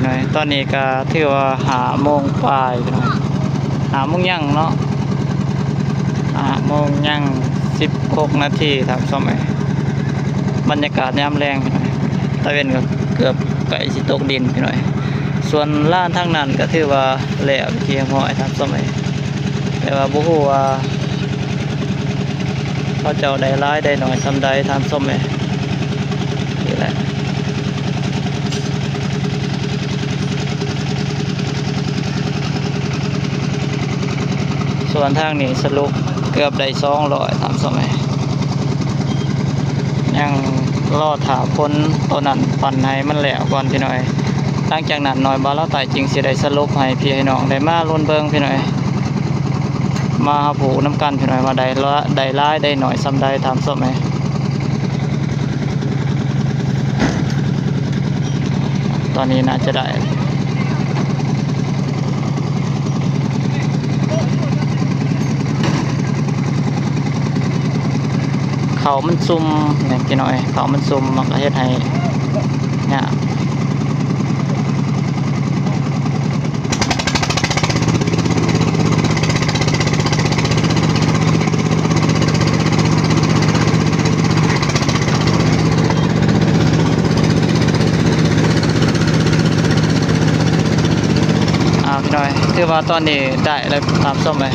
หน่อยตอนนี้ก็ถือว่า5 โมงปลายพี่น้อย5 โมงยังเนาะ5 โมงยัง16 นาทีครับสมัยบรรยากาศยามแรงพี่น้อยตะเวนก็เกือบใกล้สิตกดินพี่น้อยส่วนล้านทางนั้นก็ถือว่าแล้วเที่ยงห้อยครับสมัยแต่ว่าบ่ฮู้ว่าเขาเจ้าได้ร้ายได้หน่อยซ้ำใดทำส้มเลยนี่แหละส่วนทางนี้สรุปเกือบได้200ทำส้มเลยยังรอถาพ้นตัวนั้นปั่นให้มันแหลวก่อนพี่หน่อยหลังจากนั้นหน่อยบาเราไต่จริงสิได้สรุปให้พี่ให้น้องได้มาลุ้นเบิ่งพี่หน่อยมาผูน้ำกันพี่หน่อยมาได้ร้ายได้หน่อยซ้ำได้ทำส้มไหมตอนนี้น่าจะได้เขามันซุ่มเนี่ยพี่หน่อยเขามันซุ่มมันก็เฮ็ดให้เนี่ยพี่หน่อยคือว่าตอนนี้ได้แล้วตามส้มเลย